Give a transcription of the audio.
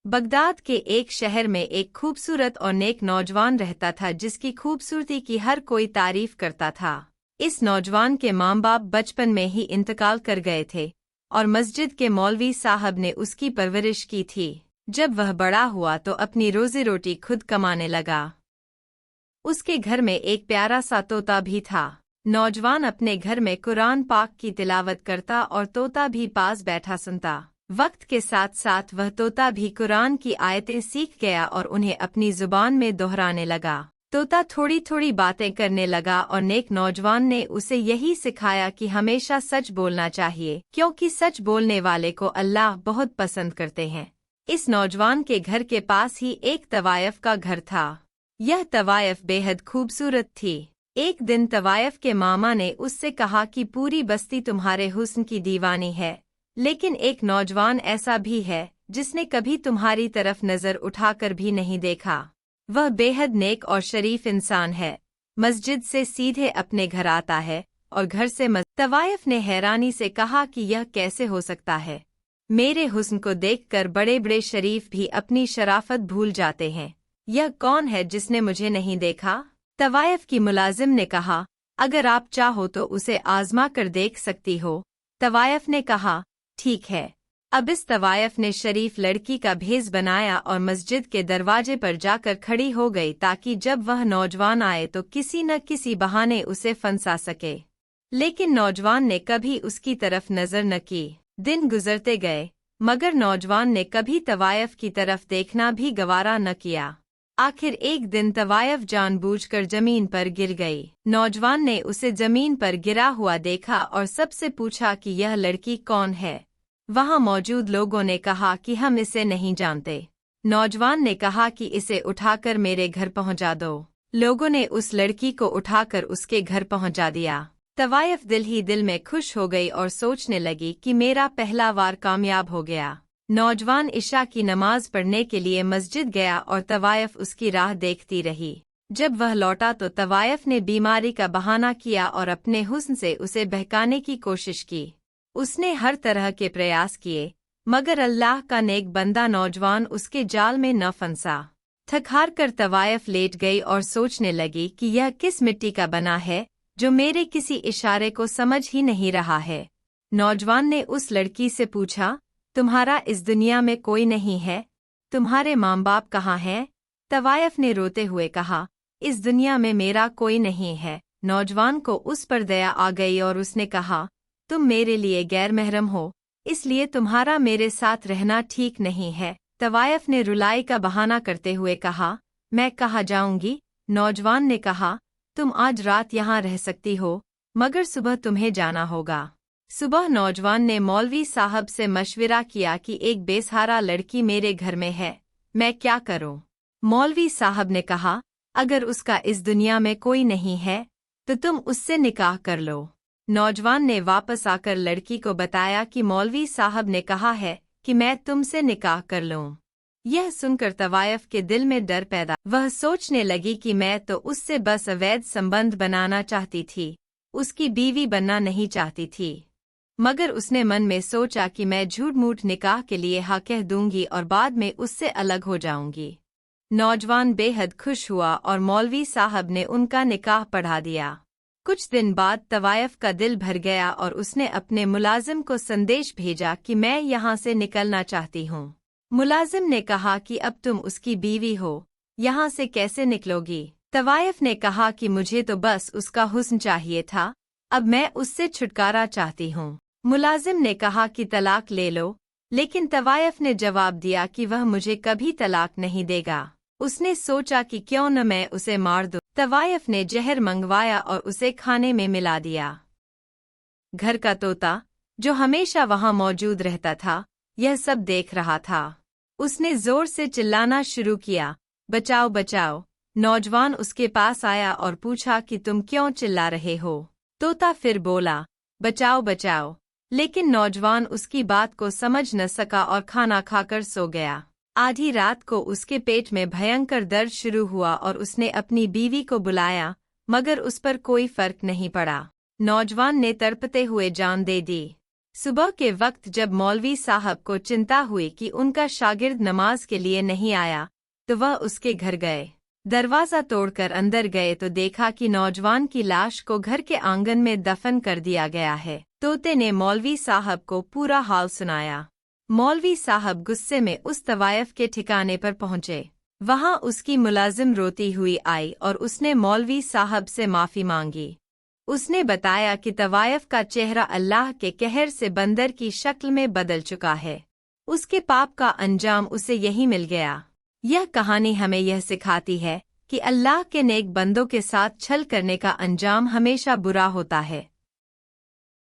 Baghdad के एक शहर में एक खूबसूरत और नेक नौजवान रहता था जिसकी खूबसूरती की हर कोई तारीफ करता था। इस नौजवान के माँ बाप बचपन में ही इंतकाल कर गए थे और मस्जिद के मौलवी साहब ने उसकी परवरिश की थी। जब वह बड़ा हुआ तो अपनी रोजी रोटी खुद कमाने लगा। उसके घर में एक प्यारा सा तोता भी था। नौजवान अपने घर में कुरान पाक की तिलावत करता और तोता भी पास बैठा सुनता। वक्त के साथ साथ वह तोता भी कुरान की आयतें सीख गया और उन्हें अपनी जुबान में दोहराने लगा। तोता थोड़ी थोड़ी बातें करने लगा और नेक नौजवान ने उसे यही सिखाया कि हमेशा सच बोलना चाहिए, क्योंकि सच बोलने वाले को अल्लाह बहुत पसंद करते हैं। इस नौजवान के घर के पास ही एक तवायफ का घर था। यह तवायफ बेहद खूबसूरत थी। एक दिन तवायफ के मामा ने उससे कहा कि पूरी बस्ती तुम्हारे हुस्न की दीवानी है, लेकिन एक नौजवान ऐसा भी है जिसने कभी तुम्हारी तरफ नजर उठाकर भी नहीं देखा। वह बेहद नेक और शरीफ इंसान है, मस्जिद से सीधे अपने घर आता है और घर से तवायफ ने हैरानी से कहा कि यह कैसे हो सकता है? मेरे हुस्न को देखकर बड़े बड़े शरीफ भी अपनी शराफत भूल जाते हैं। यह कौन है जिसने मुझे नहीं देखा? तवायफ की मुलाजिम ने कहा, अगर आप चाहो तो उसे आजमा कर देख सकती हो। तवायफ ने कहा, ठीक है। अब इस तवायफ ने शरीफ लड़की का भेष बनाया और मस्जिद के दरवाजे पर जाकर खड़ी हो गई ताकि जब वह नौजवान आए तो किसी न किसी बहाने उसे फंसा सके। लेकिन नौजवान ने कभी उसकी तरफ नजर न की। दिन गुजरते गए मगर नौजवान ने कभी तवायफ की तरफ देखना भी गवारा न किया। आखिर एक दिन तवायफ जानबूझकर जमीन पर गिर गई। नौजवान ने उसे जमीन पर गिरा हुआ देखा और सबसे पूछा कि यह लड़की कौन है। वहां मौजूद लोगों ने कहा कि हम इसे नहीं जानते। नौजवान ने कहा कि इसे उठाकर मेरे घर पहुंचा दो। लोगों ने उस लड़की को उठाकर उसके घर पहुंचा दिया। तवायफ दिल ही दिल में खुश हो गई और सोचने लगी कि मेरा पहला वार कामयाब हो गया। नौजवान इशा की नमाज पढ़ने के लिए मस्जिद गया और तवायफ उसकी राह देखती रही। जब वह लौटा तो तवायफ ने बीमारी का बहाना किया और अपने हुस्न से उसे बहकाने की कोशिश की। उसने हर तरह के प्रयास किए मगर अल्लाह का नेक बंदा नौजवान उसके जाल में न फंसा। थक-हार कर तवायफ लेट गई और सोचने लगी कि यह किस मिट्टी का बना है जो मेरे किसी इशारे को समझ ही नहीं रहा है। नौजवान ने उस लड़की से पूछा, तुम्हारा इस दुनिया में कोई नहीं है? तुम्हारे माँ बाप कहाँ हैं? तवायफ ने रोते हुए कहा, इस दुनिया में मेरा कोई नहीं है। नौजवान को उस पर दया आ गई और उसने कहा, तुम मेरे लिए गैर महरम हो, इसलिए तुम्हारा मेरे साथ रहना ठीक नहीं है। तवायफ ने रुलाई का बहाना करते हुए कहा, मैं कहाँ जाऊंगी? नौजवान ने कहा, तुम आज रात यहाँ रह सकती हो मगर सुबह तुम्हें जाना होगा। सुबह नौजवान ने मौलवी साहब से मशविरा किया कि एक बेसहारा लड़की मेरे घर में है, मैं क्या करूं? मौलवी साहब ने कहा, अगर उसका इस दुनिया में कोई नहीं है तो तुम उससे निकाह कर लो। नौजवान ने वापस आकर लड़की को बताया कि मौलवी साहब ने कहा है कि मैं तुमसे निकाह कर लूं। यह सुनकर तवायफ के दिल में डर पैदा। वह सोचने लगी कि मैं तो उससे बस अवैध संबंध बनाना चाहती थी, उसकी बीवी बनना नहीं चाहती थी। मगर उसने मन में सोचा कि मैं झूठ मूठ निकाह के लिए हाँ कह दूंगी और बाद में उससे अलग हो जाऊंगी। नौजवान बेहद खुश हुआ और मौलवी साहब ने उनका निकाह पढ़ा दिया। कुछ दिन बाद तवायफ का दिल भर गया और उसने अपने मुलाजिम को संदेश भेजा कि मैं यहाँ से निकलना चाहती हूँ। मुलाजिम ने कहा कि अब तुम उसकी बीवी हो, यहाँ से कैसे निकलोगी? तवायफ ने कहा कि मुझे तो बस उसका हुस्न चाहिए था, अब मैं उससे छुटकारा चाहती हूँ। मुलाजिम ने कहा कि तलाक ले लो, लेकिन तवायफ ने जवाब दिया कि वह मुझे कभी तलाक नहीं देगा। उसने सोचा कि क्यों न मैं उसे मार दूं। तवायफ ने जहर मंगवाया और उसे खाने में मिला दिया। घर का तोता, जो हमेशा वहां मौजूद रहता था, यह सब देख रहा था। उसने जोर से चिल्लाना शुरू किया, बचाओ बचाओ। नौजवान उसके पास आया और पूछा कि तुम क्यों चिल्ला रहे हो? तोता फिर बोला, बचाओ बचाओ, लेकिन नौजवान उसकी बात को समझ न सका और खाना खाकर सो गया। आधी रात को उसके पेट में भयंकर दर्द शुरू हुआ और उसने अपनी बीवी को बुलाया मगर उस पर कोई फर्क नहीं पड़ा। नौजवान ने तड़पते हुए जान दे दी। सुबह के वक्त जब मौलवी साहब को चिंता हुई कि उनका शागिर्द नमाज के लिए नहीं आया, तो वह उसके घर गए। दरवाजा तोड़कर अंदर गए तो देखा कि नौजवान की लाश को घर के आंगन में दफन कर दिया गया है। तोते ने मौलवी साहब को पूरा हाल सुनाया। मौलवी साहब गुस्से में उस तवायफ के ठिकाने पर पहुंचे। वहां उसकी मुलाजिम रोती हुई आई और उसने मौलवी साहब से माफी मांगी। उसने बताया कि तवायफ का चेहरा अल्लाह के कहर से बंदर की शक्ल में बदल चुका है। उसके पाप का अंजाम उसे यही मिल गया। यह कहानी हमें यह सिखाती है कि अल्लाह के नेक बंदों के साथ छल करने का अंजाम हमेशा बुरा होता है।